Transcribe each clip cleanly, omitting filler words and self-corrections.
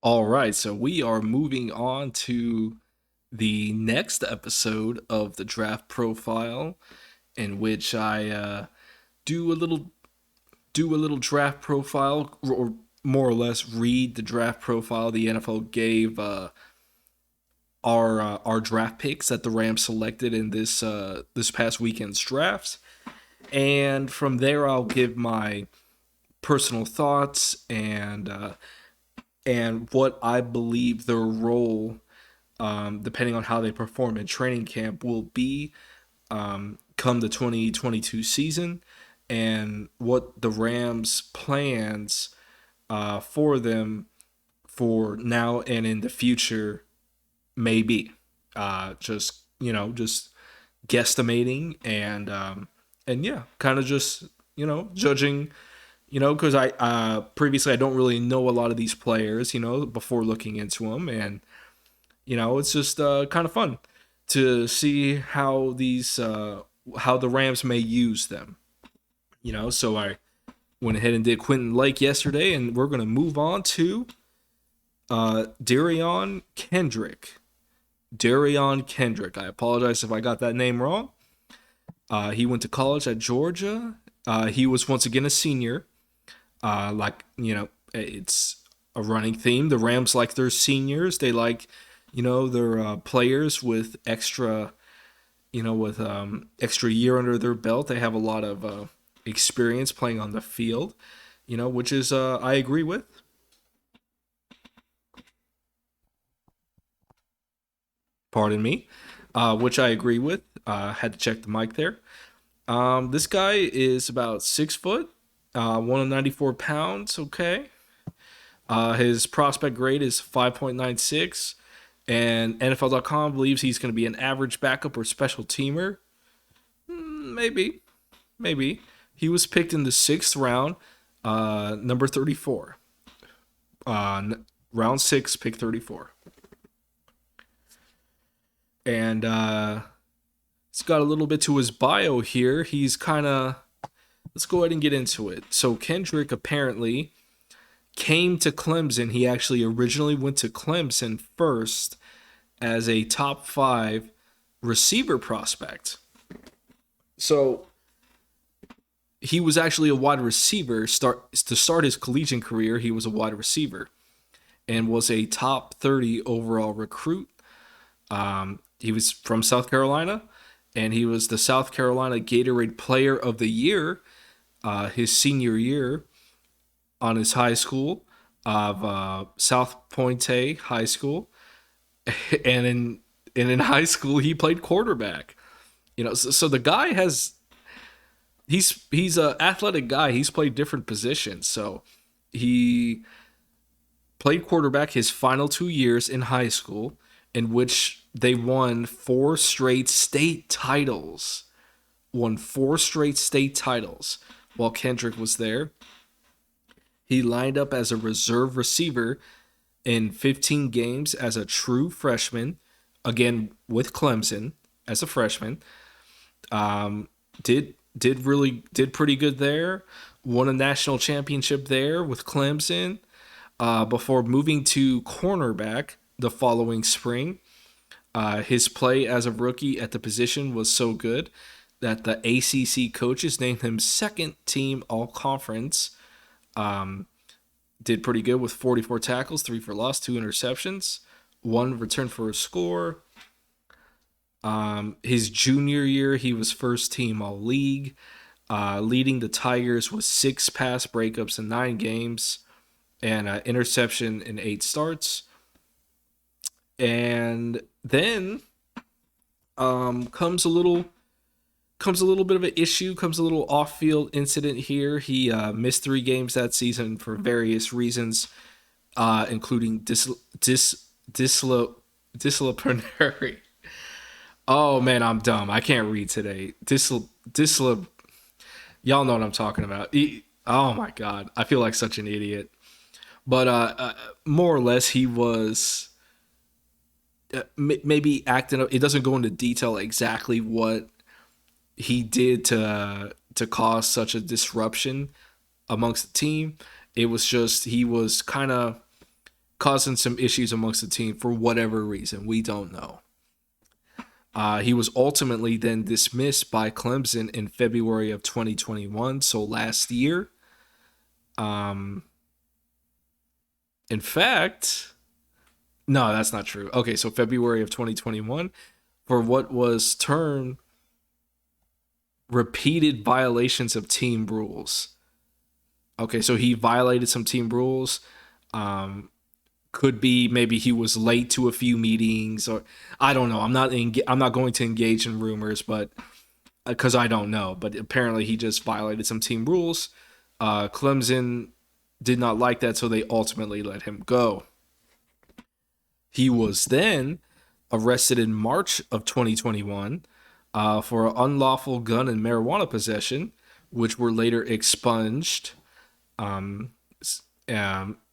All right, so we are moving on to the next episode of the draft profile, in which I do a little draft profile, or more or less read the draft profile the NFL gave our draft picks that the Rams selected in this past weekend's drafts, and from there I'll give my personal thoughts and what I believe their role, depending on how they perform in training camp, will be come the 2022 season, and what the Rams' plans for them for now and in the future may be. Just guesstimating and yeah, kind of just judging. Because I previously I don't really know a lot of these players. Before looking into them, and it's just kind of fun to see how the Rams may use them. So I went ahead and did Quentin Lake yesterday, and we're gonna move on to Derion Kendrick. Darion Kendrick. I apologize if I got that name wrong. He went to college at Georgia. He was once again a senior. It's a running theme. The Rams like their seniors. They like, their players with extra, extra year under their belt. They have a lot of experience playing on the field, which is I agree with. Pardon me, which I agree with. Had to check the mic there. This guy is about 6 foot, 194 pounds. Okay. His prospect grade is 5.96, and NFL.com believes he's going to be an average backup or special teamer. Maybe, maybe. He was picked in the sixth round, number 34. Round six, pick 34. And he's got a little bit to his bio here. He's kind of. Let's go ahead and get into it. So, Kendrick apparently came to Clemson. He actually originally went to Clemson first as a top five receiver prospect. So he was actually a wide receiver. To start his collegiate career, he was a wide receiver and was a top 30 overall recruit. He was from South Carolina, and he was the South Carolina Gatorade Player of the Year his senior year on his high school of South Pointe High School, and in high school he played quarterback. So the guy has he's a athletic guy. He's played different positions. So he played quarterback his final 2 years in high school, in which they won four straight state titles. Won four straight state titles while Kendrick was there. He lined up as a reserve receiver in 15 games as a true freshman, again with Clemson as a freshman. Um, did pretty good there. Won a national championship there with Clemson before moving to cornerback the following spring. His play as a rookie at the position was so good that the ACC coaches named him second team all conference. Did pretty good with 44 tackles, 3 for loss, 2 interceptions, 1 return for a score. His junior year, he was first team all league, leading the Tigers with 6 pass breakups in 9 games and an interception in 8 starts. And then comes a little bit of an issue, comes a little off-field incident here. He missed 3 games that season for various reasons, including disciplinary. Oh man, I'm dumb. I can't read today. Y'all know what I'm talking about. Oh my god, I feel like such an idiot. But more or less, he was maybe acting up. It doesn't go into detail exactly what he did to cause such a disruption amongst the team. It was just he was kind of causing some issues amongst the team for whatever reason. We don't know. He was ultimately then dismissed by Clemson in February of 2021, so last year. Um, in fact, no, that's not true. Okay, so February of 2021 for what was termed repeated violations of team rules. Okay, so he violated some team rules. Um, could be maybe he was late to a few meetings, or I don't know. I'm not going to engage in rumors, but because I don't know. But apparently he just violated some team rules. Clemson did not like that, so they ultimately let him go. He was then arrested in March of 2021 for unlawful gun and marijuana possession, which were later expunged. Um,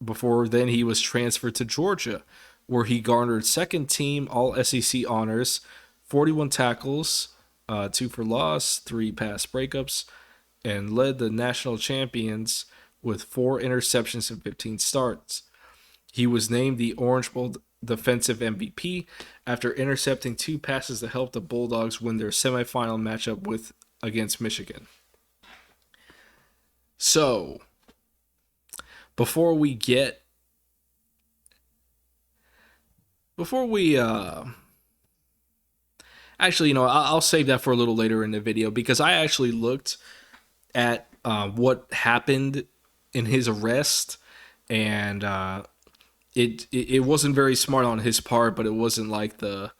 Before then, he was transferred to Georgia, where he garnered second team All SEC honors, 41 tackles, 2 for loss, 3 pass breakups, and led the national champions with 4 interceptions and 15 starts. He was named the Orange Bowl defensive MVP after intercepting 2 passes that helped the Bulldogs win their semifinal matchup against Michigan. So, before we actually, I'll save that for a little later in the video, because I actually looked at what happened in his arrest, and it wasn't very smart on his part, but it wasn't like the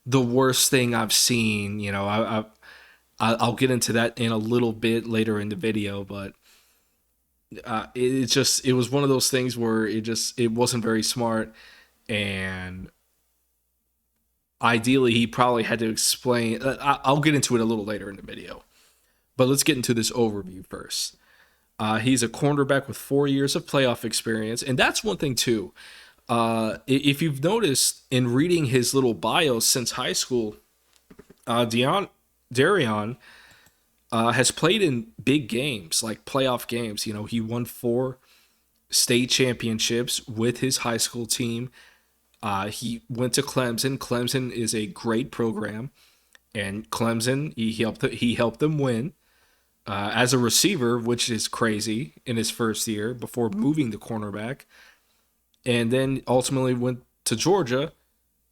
worst thing I've seen. I'll get into that in a little bit later in the video, but it was one of those things where it wasn't very smart, and ideally he probably had to explain. I'll get into it a little later in the video, but let's get into this overview first. He's a cornerback with 4 years of playoff experience, and that's one thing too. If you've noticed in reading his little bio since high school, Darion has played in big games, like playoff games. He won 4 state championships with his high school team. He went to Clemson. Clemson is a great program, and Clemson he helped them win as a receiver, which is crazy, in his first year before moving to cornerback, and then ultimately went to Georgia,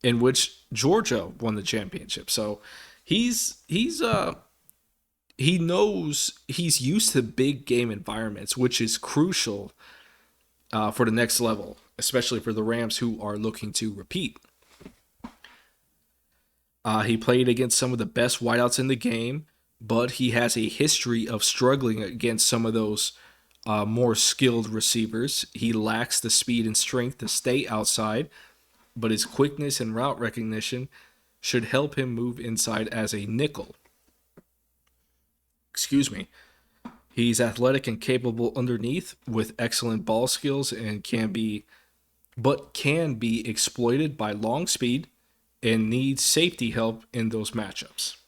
in which Georgia won the championship. So he knows, he's used to big game environments, which is crucial for the next level, especially for the Rams, who are looking to repeat. He played against some of the best wideouts in the game, but he has a history of struggling against some of those more skilled receivers. He lacks the speed and strength to stay outside, but his quickness and route recognition should help him move inside as a nickel. Excuse me. He's athletic and capable underneath with excellent ball skills, and can be exploited by long speed and needs safety help in those matchups.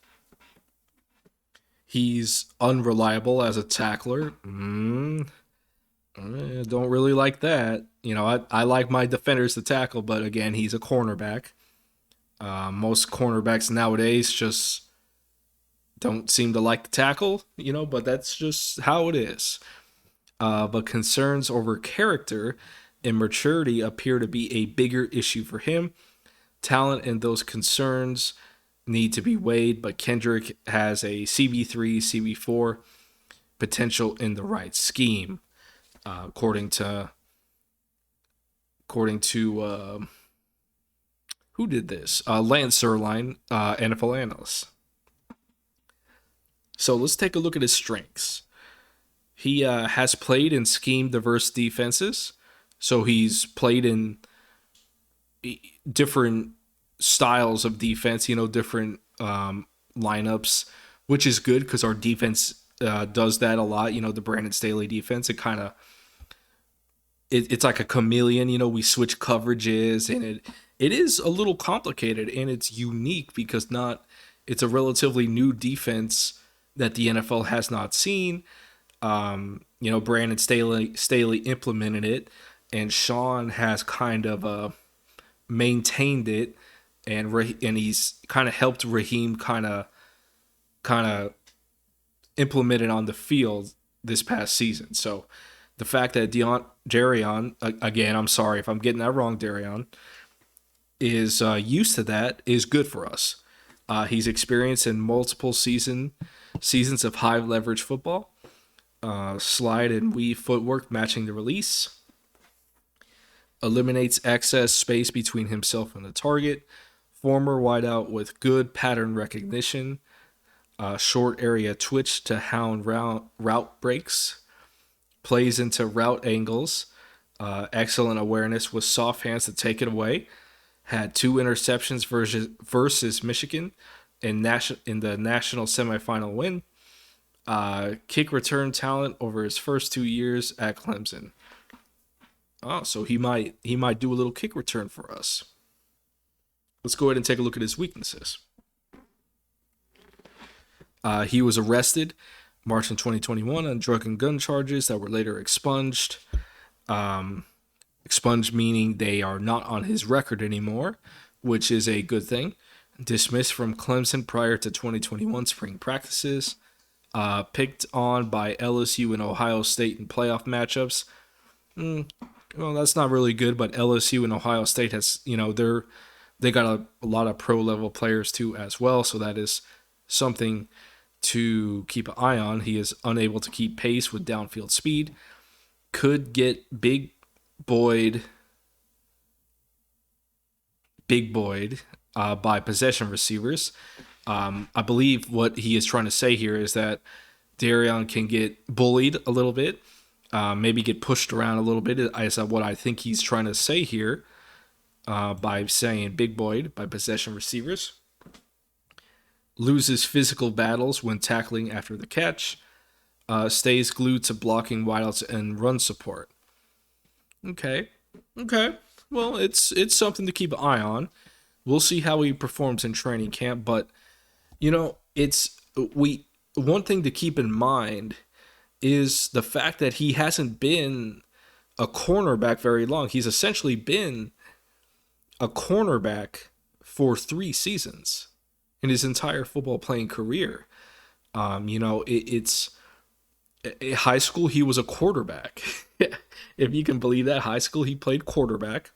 He's unreliable as a tackler. Don't really like that. I like my defenders to tackle, but again, he's a cornerback. Most cornerbacks nowadays just don't seem to like to tackle, but that's just how it is. But concerns over character and maturity appear to be a bigger issue for him. Talent and those concerns need to be weighed, but Kendrick has a CB3, CB4 potential in the right scheme, according to who did this? Lance Zierlein, NFL analyst. So let's take a look at his strengths. He has played in scheme diverse defenses, so he's played in different styles of defense, different lineups, which is good because our defense does that a lot. The Brandon Staley defense, it's like a chameleon. We switch coverages, and it is a little complicated, and it's unique because it's a relatively new defense that the NFL has not seen. Brandon Staley implemented it, and Sean has kind of maintained it, and he's kind of helped Raheem kind of implement it on the field this past season. So the fact that Darion, again, I'm sorry if I'm getting that wrong, Darion, is used to that is good for us. He's experienced in multiple seasons of high leverage football, slide and weave footwork matching the release, eliminates excess space between himself and the target, former wideout with good pattern recognition, short area twitch to hound route breaks, plays into route angles, excellent awareness with soft hands to take it away. Had 2 interceptions versus Michigan in the national semifinal win. Kick return talent over his first 2 years at Clemson. Oh, so he might do a little kick return for us. Let's go ahead and take a look at his weaknesses. He was arrested March in 2021 on drug and gun charges that were later expunged. Expunged meaning they are not on his record anymore, which is a good thing. Dismissed from Clemson prior to 2021 spring practices. Picked on by LSU and Ohio State in playoff matchups. Well, that's not really good, but LSU and Ohio State has, they got a lot of pro level players too as well, so that is something to keep an eye on. He is unable to keep pace with downfield speed. Could get big Boyd by possession receivers. I believe what he is trying to say here is that Darion can get bullied a little bit, maybe get pushed around a little bit, is what I think he's trying to say here by saying big Boyd by possession receivers. Loses physical battles when tackling after the catch. Stays glued to blocking wideouts and run support. Okay. Well, it's something to keep an eye on. We'll see how he performs in training camp, but one thing to keep in mind is the fact that he hasn't been a cornerback very long. He's essentially been a cornerback for 3 seasons in his entire football playing career. It's high school, he was a quarterback. If you can believe that, high school, he played quarterback.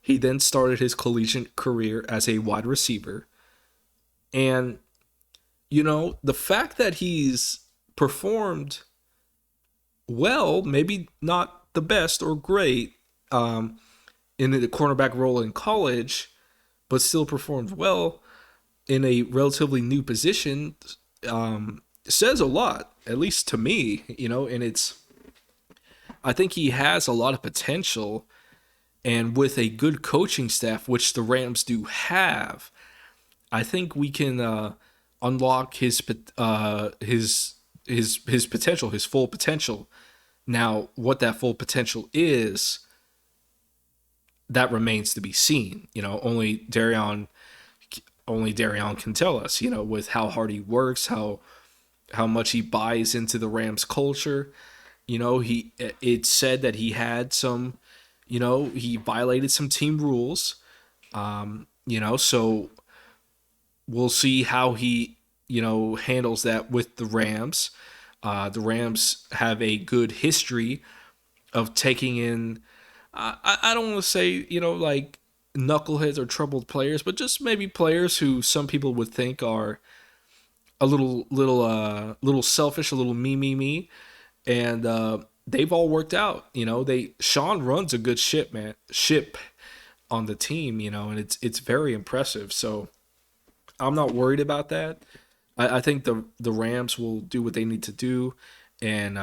He then started his collegiate career as a wide receiver. And, the fact that he's performed well, maybe not the best or great in the cornerback role in college, but still performed well in a relatively new position, says a lot, at least to me, and I think he has a lot of potential, and with a good coaching staff, which the Rams do have, I think we can unlock his potential, his full potential. Now, what that full potential is, that remains to be seen. Only Darion can tell us. With how hard he works, how much he buys into the Rams culture. It said that he had some, he violated some team rules. So we'll see how he, handles that with the Rams. The Rams have a good history of taking in, I don't want to say, like knuckleheads or troubled players, but just maybe players who some people would think are a little selfish, a little me, and they've all worked out. Sean runs a good ship on the team, and it's very impressive. So I'm not worried about that. I think the Rams will do what they need to do and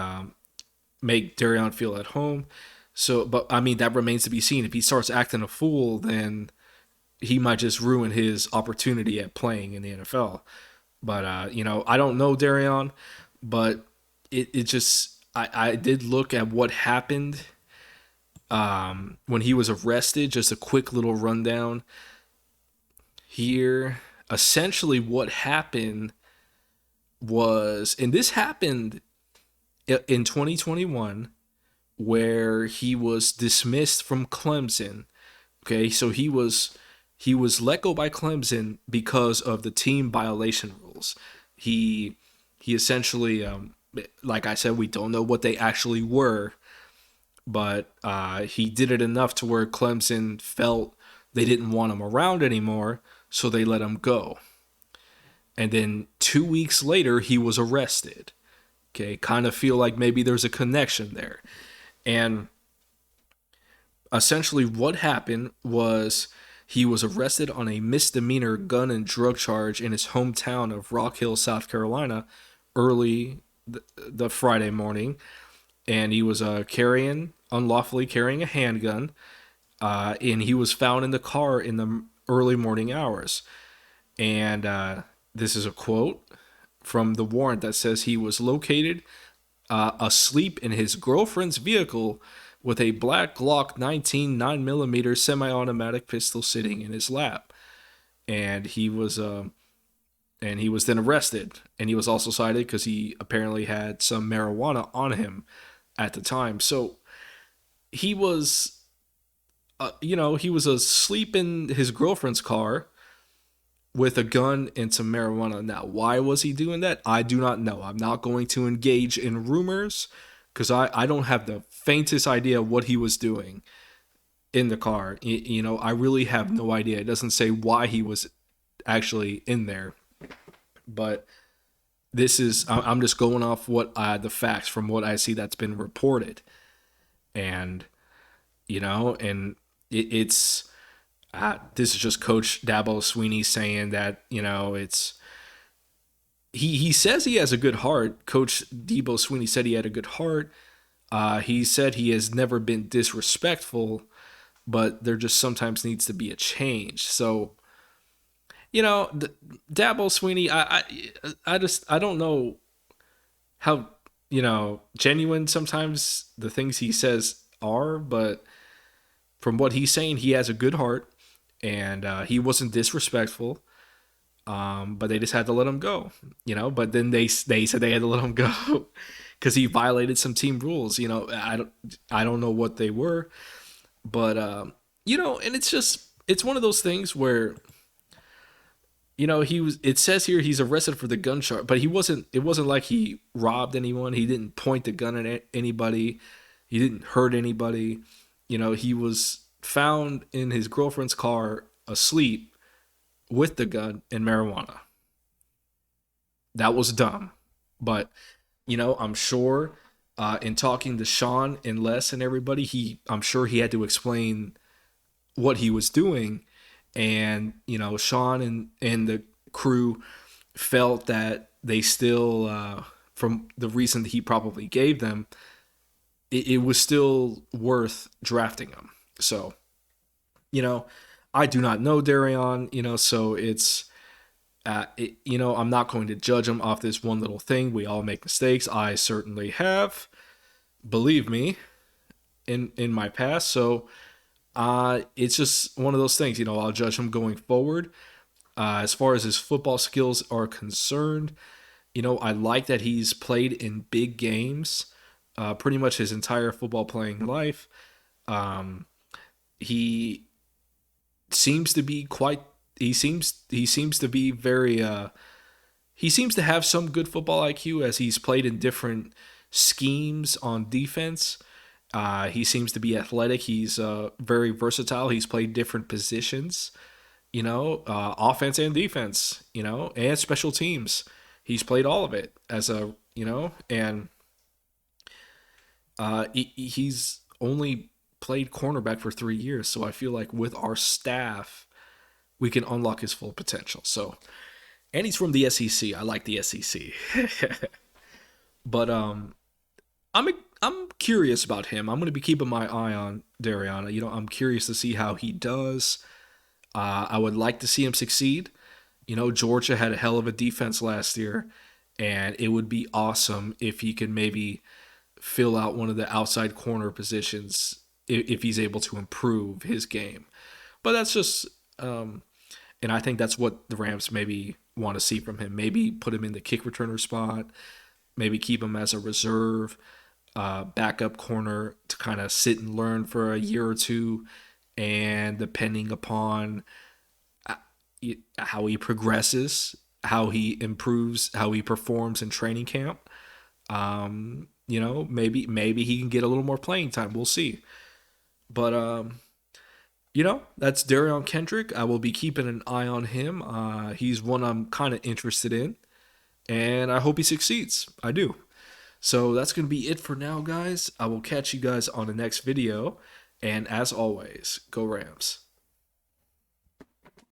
make Darion feel at home. So, but I mean, that remains to be seen. If he starts acting a fool, then he might just ruin his opportunity at playing in the NFL. But I don't know Darion, but it just I did look at what happened when he was arrested. Just a quick little rundown here. Essentially, what happened was, and this happened in 2021, where he was dismissed from Clemson. Okay, so he was let go by Clemson because of the team violation rules. He he essentially, like I said, we don't know what they actually were, but he did it enough to where Clemson felt they didn't want him around anymore, so they let him go. And then 2 weeks later, he was arrested. Okay, kind of feel like maybe there's a connection there. And essentially, what happened was he was arrested on a misdemeanor gun and drug charge in his hometown of Rock Hill, South Carolina, early the Friday morning. And he was unlawfully carrying a handgun. And he was found in the car in the early morning hours. And this is a quote from the warrant that says he was located asleep in his girlfriend's vehicle with a black Glock 19 9mm semi-automatic pistol sitting in his lap. And he was then arrested. And he was also cited because he apparently had some marijuana on him at the time. So he was, he was asleep in his girlfriend's car with a gun and some marijuana. Now, why was he doing that? I do not know. I'm not going to engage in rumors because I don't have the faintest idea what he was doing in the car. I really have no idea. It doesn't say why he was actually in there. But I'm just going off what the facts from what I see that's been reported. And, and it's this is just Coach Dabo Sweeney saying that it's he says he has a good heart. Coach Dabo Sweeney said he had a good heart. He said he has never been disrespectful, but there just sometimes needs to be a change. So Dabo Sweeney, I don't know how genuine sometimes the things he says are, but from what he's saying, he has a good heart, and he wasn't disrespectful. But they just had to let him go, But then they said they had to let him go because he violated some team rules. I don't know what they were, but and it's one of those things where he was. It says here he's arrested for the gun charge, but he wasn't. It wasn't like he robbed anyone. He didn't point the gun at anybody. He didn't hurt anybody. He was found in his girlfriend's car asleep with the gun and marijuana. That was dumb. But, I'm sure in talking to Sean and Les and everybody, I'm sure he had to explain what he was doing. And, Sean and the crew felt that they still, from the reason that he probably gave them, it was still worth drafting him. So, I do not know Darion, so it's, I'm not going to judge him off this one little thing. We all make mistakes. I certainly have, believe me, in my past. So, it's just one of those things, I'll judge him going forward. As far as his football skills are concerned, I like that he's played in big games pretty much his entire football playing life. He seems to be quite. He seems to be very. He seems to have some good football IQ as he's played in different schemes on defense. He seems to be athletic. He's very versatile. He's played different positions, offense and defense, and special teams. He's played all of it as and he's only played cornerback for 3 years. So I feel like with our staff, we can unlock his full potential. So, and he's from the SEC. I like the SEC. But I'm curious about him. I'm going to be keeping my eye on Darion. I'm curious to see how he does. I would like to see him succeed. Georgia had a hell of a defense last year, and it would be awesome if he could maybe fill out one of the outside corner positions if he's able to improve his game. But that's just, and I think that's what the Rams maybe want to see from him. Maybe put him in the kick returner spot, maybe keep him as a reserve. backup corner to kind of sit and learn for a year or two, and depending upon how he progresses, how he improves, how he performs in training camp, maybe he can get a little more playing time. We'll see. But that's Derion Kendrick. I will be keeping an eye on him. He's one I'm kind of interested in, and I hope he succeeds. I do. So that's going to be it for now, guys. I will catch you guys on the next video. And as always, go Rams.